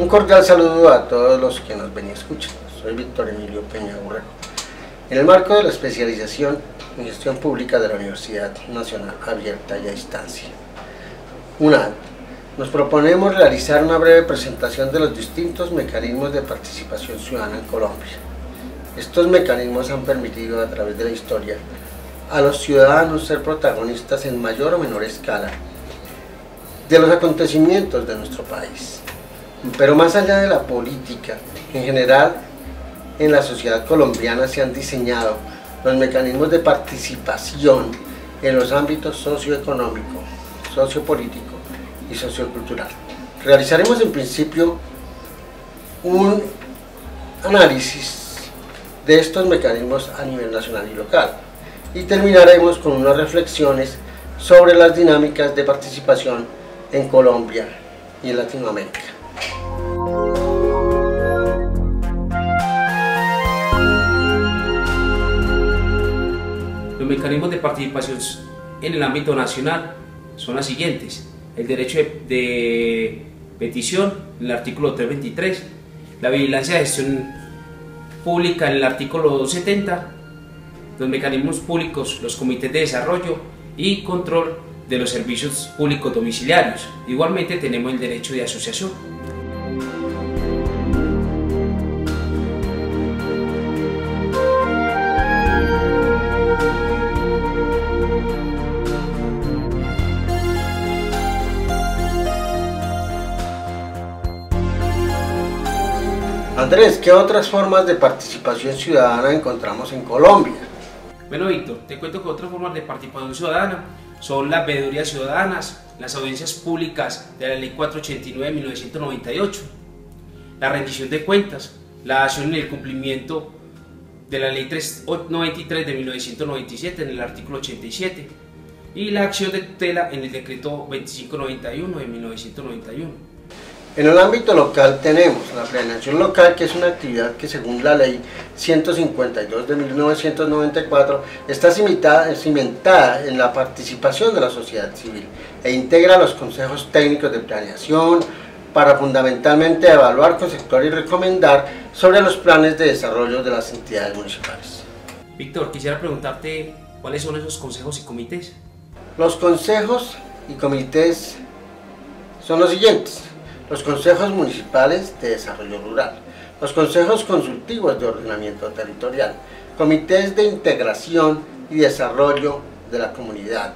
Un cordial saludo a todos los que nos ven y escuchan. Soy Víctor Emilio Peña Borrego. En el marco de la especialización en gestión pública de la Universidad Nacional Abierta y a Distancia, UNAD, nos proponemos realizar una breve presentación de los distintos mecanismos de participación ciudadana en Colombia. Estos mecanismos han permitido a través de la historia a los ciudadanos ser protagonistas en mayor o menor escala de los acontecimientos de nuestro país. Pero más allá de la política, en general, en la sociedad colombiana se han diseñado los mecanismos de participación en los ámbitos socioeconómico, sociopolítico y sociocultural. Realizaremos en principio un análisis de estos mecanismos a nivel nacional y local y terminaremos con unas reflexiones sobre las dinámicas de participación en Colombia y en Latinoamérica. Los mecanismos de participación en el ámbito nacional son las siguientes: el derecho de petición en el artículo 323, la vigilancia de gestión pública en el artículo 70, los mecanismos públicos, los comités de desarrollo y control de los servicios públicos domiciliarios. Igualmente tenemos el derecho de asociación. Andrés, ¿qué otras formas de participación ciudadana encontramos en Colombia? Bueno, Víctor, te cuento que otras formas de participación ciudadana son las veedurías ciudadanas, las audiencias públicas de la Ley 489 de 1998, la rendición de cuentas, la acción en el cumplimiento de la Ley 393 de 1997 en el artículo 87 y la acción de tutela en el decreto 2591 de 1991. En el ámbito local tenemos la planeación local, que es una actividad que según la Ley 152 de 1994 está cimentada en la participación de la sociedad civil e integra los consejos técnicos de planeación para fundamentalmente evaluar, conceptuar y recomendar sobre los planes de desarrollo de las entidades municipales. Víctor, quisiera preguntarte cuáles son esos consejos y comités. Los consejos y comités son los siguientes: los consejos municipales de desarrollo rural, los consejos consultivos de ordenamiento territorial, comités de integración y desarrollo de la comunidad,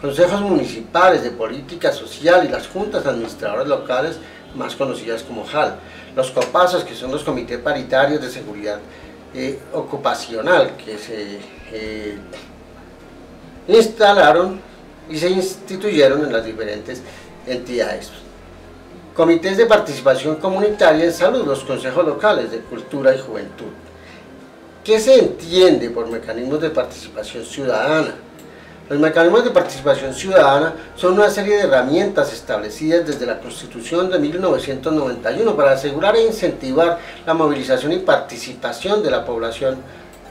consejos municipales de política social y las juntas administradoras locales, más conocidas como JAL, los COPASOS, que son los comités paritarios de seguridad ocupacional, que se instalaron y se instituyeron en las diferentes entidades. Comités de participación comunitaria en salud, los consejos locales de cultura y juventud. ¿Qué se entiende por mecanismos de participación ciudadana? Los mecanismos de participación ciudadana son una serie de herramientas establecidas desde la Constitución de 1991 para asegurar e incentivar la movilización y participación de la población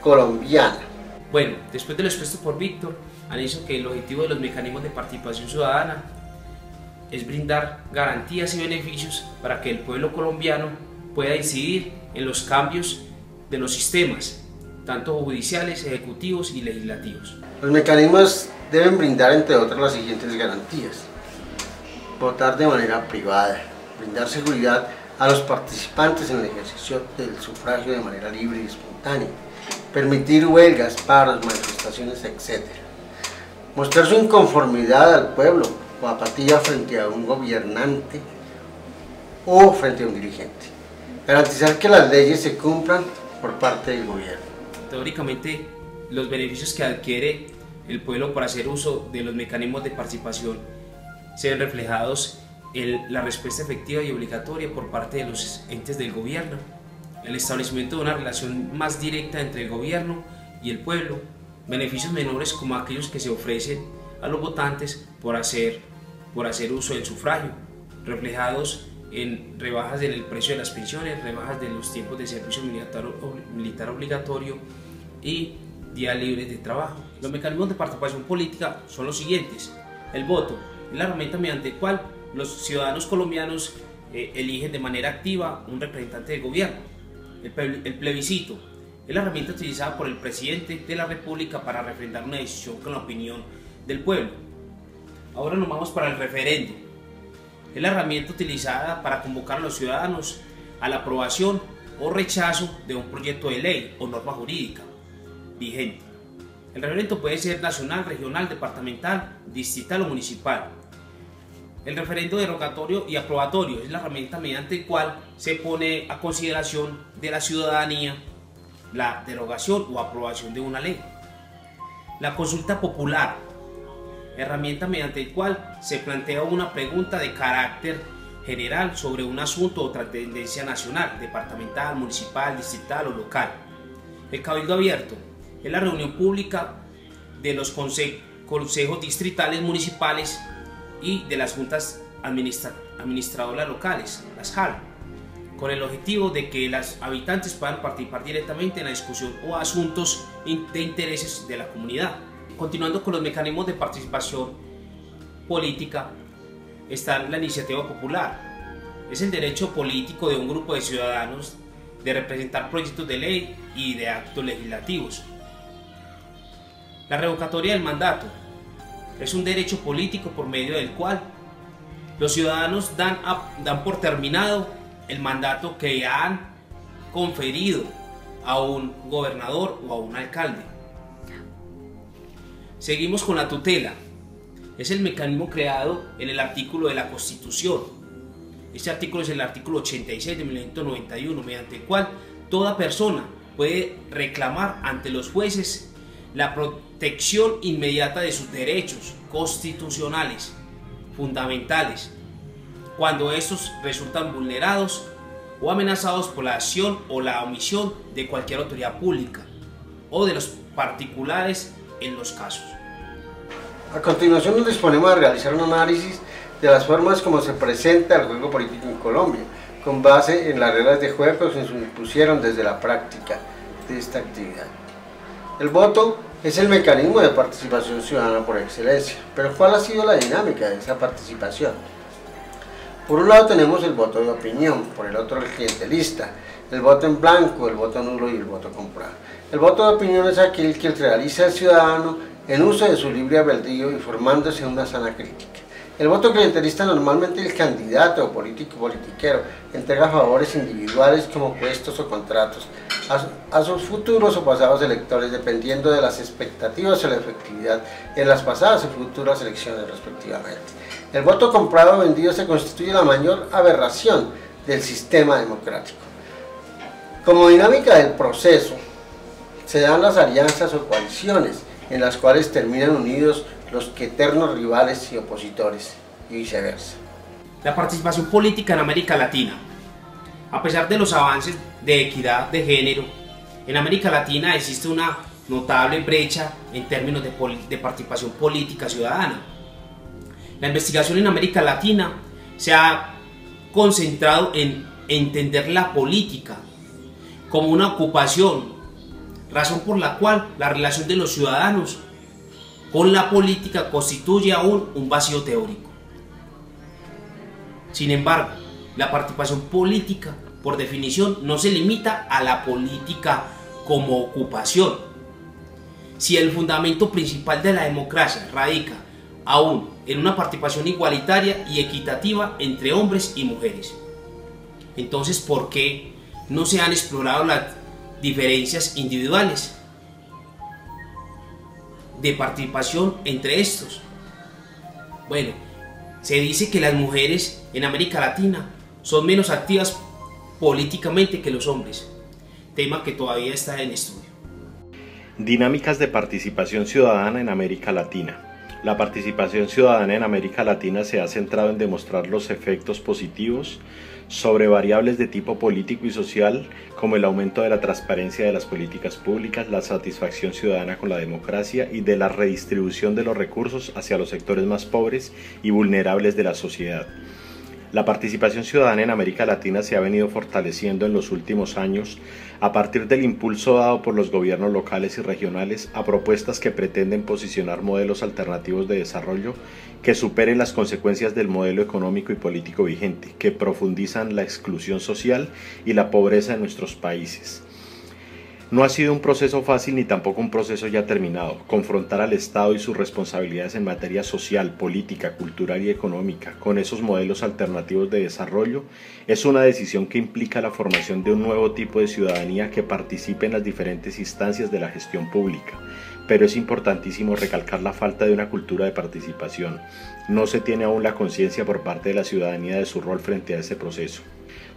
colombiana. Bueno, después de lo expuesto por Víctor, analizo que el objetivo de los mecanismos de participación ciudadana es brindar garantías y beneficios para que el pueblo colombiano pueda incidir en los cambios de los sistemas, tanto judiciales, ejecutivos y legislativos. Los mecanismos deben brindar, entre otras, las siguientes garantías: votar de manera privada, brindar seguridad a los participantes en el ejercicio del sufragio de manera libre y espontánea, permitir huelgas, paros, manifestaciones, etc. Mostrar su inconformidad al pueblo o apatía frente a un gobernante o frente a un dirigente. Garantizar que las leyes se cumplan por parte del gobierno. Teóricamente, los beneficios que adquiere el pueblo por hacer uso de los mecanismos de participación se ven reflejados en la respuesta efectiva y obligatoria por parte de los entes del gobierno, el establecimiento de una relación más directa entre el gobierno y el pueblo, beneficios menores como aquellos que se ofrecen a los votantes por hacer uso del sufragio, reflejados en rebajas en el precio de las pensiones, rebajas de los tiempos de servicio militar obligatorio y días libres de trabajo. Los mecanismos de participación política son los siguientes: el voto es la herramienta mediante la cual los ciudadanos colombianos eligen de manera activa un representante del gobierno. El plebiscito es la herramienta utilizada por el presidente de la República para refrendar una decisión con la opinión del pueblo. Ahora nos vamos para el referendo. Es la herramienta utilizada para convocar a los ciudadanos a la aprobación o rechazo de un proyecto de ley o norma jurídica vigente. El referendo puede ser nacional, regional, departamental, distrital o municipal. El referendo derogatorio y aprobatorio es la herramienta mediante la cual se pone a consideración de la ciudadanía la derogación o aprobación de una ley. La consulta popular, herramienta mediante la cual se plantea una pregunta de carácter general sobre un asunto o trascendencia nacional, departamental, municipal, distrital o local. El cabildo abierto es la reunión pública de los consejos distritales, municipales y de las juntas administradoras locales, las JAL, con el objetivo de que los habitantes puedan participar directamente en la discusión o asuntos de intereses de la comunidad. Continuando con los mecanismos de participación política, está la iniciativa popular. Es el derecho político de un grupo de ciudadanos de representar proyectos de ley y de actos legislativos. La revocatoria del mandato es un derecho político por medio del cual los ciudadanos dan por terminado el mandato que han conferido a un gobernador o a un alcalde. Seguimos con la tutela. Es el mecanismo creado en el artículo de la Constitución. Este artículo es el artículo 86 de 1991, mediante el cual toda persona puede reclamar ante los jueces la protección inmediata de sus derechos constitucionales fundamentales cuando estos resultan vulnerados o amenazados por la acción o la omisión de cualquier autoridad pública o de los particulares en los casos. A continuación nos disponemos a realizar un análisis de las formas como se presenta el juego político en Colombia, con base en las reglas de juego que se impusieron desde la práctica de esta actividad. El voto es el mecanismo de participación ciudadana por excelencia, pero ¿cuál ha sido la dinámica de esa participación? Por un lado tenemos el voto de opinión, por el otro el clientelista, el voto en blanco, el voto nulo y el voto comprado. El voto de opinión es aquel que realiza el ciudadano en uso de su libre albedrío y formándose en una sana crítica. El voto clientelista normalmente el candidato o politiquero entrega favores individuales como puestos o contratos a sus futuros o pasados electores dependiendo de las expectativas o la efectividad en las pasadas y futuras elecciones respectivamente. El voto comprado o vendido se constituye la mayor aberración del sistema democrático. Como dinámica del proceso se dan las alianzas o coaliciones en las cuales terminan unidos los eternos rivales y opositores, y viceversa. La participación política en América Latina. A pesar de los avances de equidad de género, en América Latina existe una notable brecha en términos de participación política ciudadana. La investigación en América Latina se ha concentrado en entender la política como una ocupación, razón por la cual la relación de los ciudadanos con la política constituye aún un vacío teórico. Sin embargo, la participación política, por definición, no se limita a la política como ocupación. Si el fundamento principal de la democracia radica aún en una participación igualitaria y equitativa entre hombres y mujeres, entonces, ¿por qué no se han explorado las diferencias individuales de participación entre estos? Bueno, se dice que las mujeres en América Latina son menos activas políticamente que los hombres, tema que todavía está en estudio. Dinámicas de participación ciudadana en América Latina. La participación ciudadana en América Latina se ha centrado en demostrar los efectos positivos sobre variables de tipo político y social, como el aumento de la transparencia de las políticas públicas, la satisfacción ciudadana con la democracia y de la redistribución de los recursos hacia los sectores más pobres y vulnerables de la sociedad. La participación ciudadana en América Latina se ha venido fortaleciendo en los últimos años a partir del impulso dado por los gobiernos locales y regionales a propuestas que pretenden posicionar modelos alternativos de desarrollo que superen las consecuencias del modelo económico y político vigente, que profundizan la exclusión social y la pobreza en nuestros países. No ha sido un proceso fácil ni tampoco un proceso ya terminado. Confrontar al Estado y sus responsabilidades en materia social, política, cultural y económica con esos modelos alternativos de desarrollo es una decisión que implica la formación de un nuevo tipo de ciudadanía que participe en las diferentes instancias de la gestión pública. Pero es importantísimo recalcar la falta de una cultura de participación. No se tiene aún la conciencia por parte de la ciudadanía de su rol frente a ese proceso.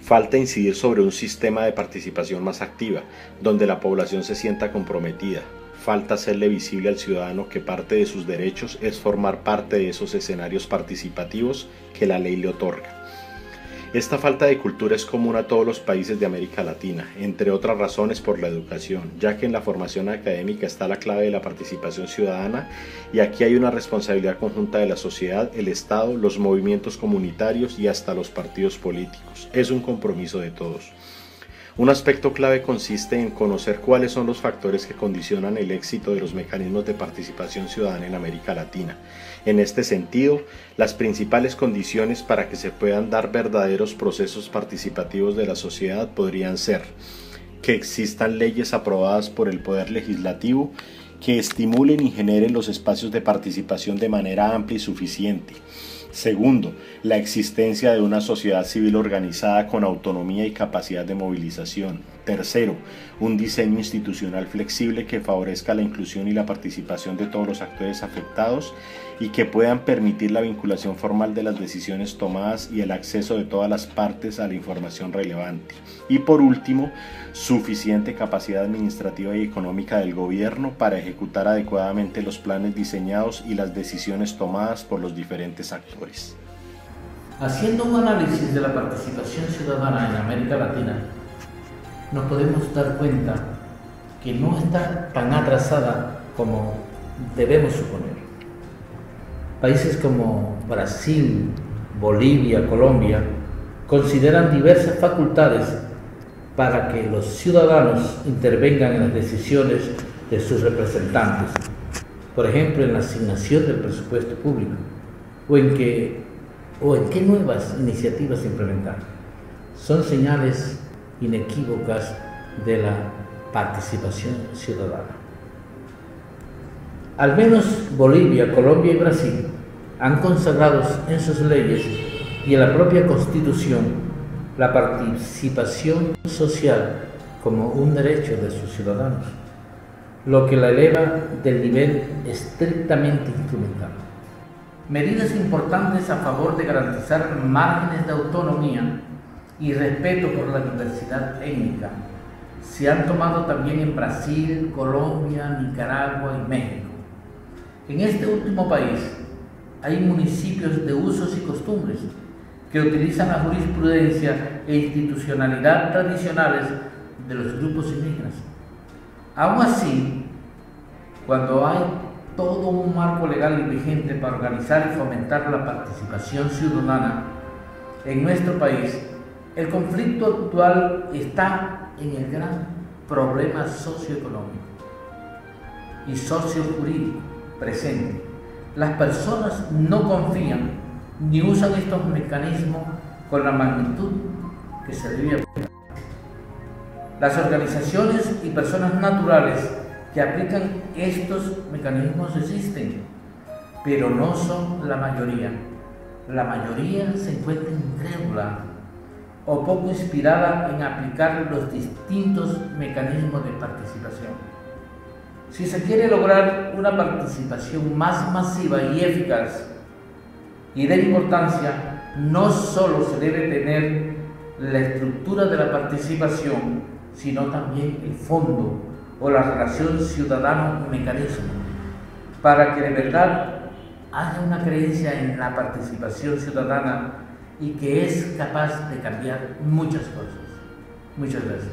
Falta incidir sobre un sistema de participación más activa, donde la población se sienta comprometida. Falta hacerle visible al ciudadano que parte de sus derechos es formar parte de esos escenarios participativos que la ley le otorga. Esta falta de cultura es común a todos los países de América Latina, entre otras razones por la educación, ya que en la formación académica está la clave de la participación ciudadana y aquí hay una responsabilidad conjunta de la sociedad, el Estado, los movimientos comunitarios y hasta los partidos políticos. Es un compromiso de todos. Un aspecto clave consiste en conocer cuáles son los factores que condicionan el éxito de los mecanismos de participación ciudadana en América Latina. En este sentido, las principales condiciones para que se puedan dar verdaderos procesos participativos de la sociedad podrían ser que existan leyes aprobadas por el Poder Legislativo que estimulen y generen los espacios de participación de manera amplia y suficiente. Segundo, la existencia de una sociedad civil organizada con autonomía y capacidad de movilización. Tercero, un diseño institucional flexible que favorezca la inclusión y la participación de todos los actores afectados y que puedan permitir la vinculación formal de las decisiones tomadas y el acceso de todas las partes a la información relevante. Y por último, suficiente capacidad administrativa y económica del gobierno para ejecutar adecuadamente los planes diseñados y las decisiones tomadas por los diferentes actores. Haciendo un análisis de la participación ciudadana en América Latina, nos podemos dar cuenta que no está tan atrasada como debemos suponer. Países como Brasil, Bolivia, Colombia consideran diversas facultades para que los ciudadanos intervengan en las decisiones de sus representantes, por ejemplo en la asignación del presupuesto público o en qué nuevas iniciativas implementar. Son señales inequívocas de la participación ciudadana. Al menos Bolivia, Colombia y Brasil han consagrado en sus leyes y en la propia Constitución la participación social como un derecho de sus ciudadanos, lo que la eleva del nivel estrictamente instrumental. Medidas importantes a favor de garantizar márgenes de autonomía y respeto por la diversidad étnica se han tomado también en Brasil, Colombia, Nicaragua y México. En este último país hay municipios de usos y costumbres que utilizan la jurisprudencia e institucionalidad tradicionales de los grupos indígenas. Aún así, cuando hay todo un marco legal vigente para organizar y fomentar la participación ciudadana en nuestro país, el conflicto actual está en el gran problema socioeconómico y sociojurídico presente. Las personas no confían ni usan estos mecanismos con la magnitud que se debe aplicar. Las organizaciones y personas naturales que aplican estos mecanismos existen, pero no son la mayoría. La mayoría se encuentra incrédula o poco inspirada en aplicar los distintos mecanismos de participación. Si se quiere lograr una participación más masiva y eficaz y de importancia, no solo se debe tener la estructura de la participación, sino también el fondo o la relación ciudadano-mecanismo, para que de verdad haya una creencia en la participación ciudadana y que es capaz de cambiar muchas cosas. Muchas gracias.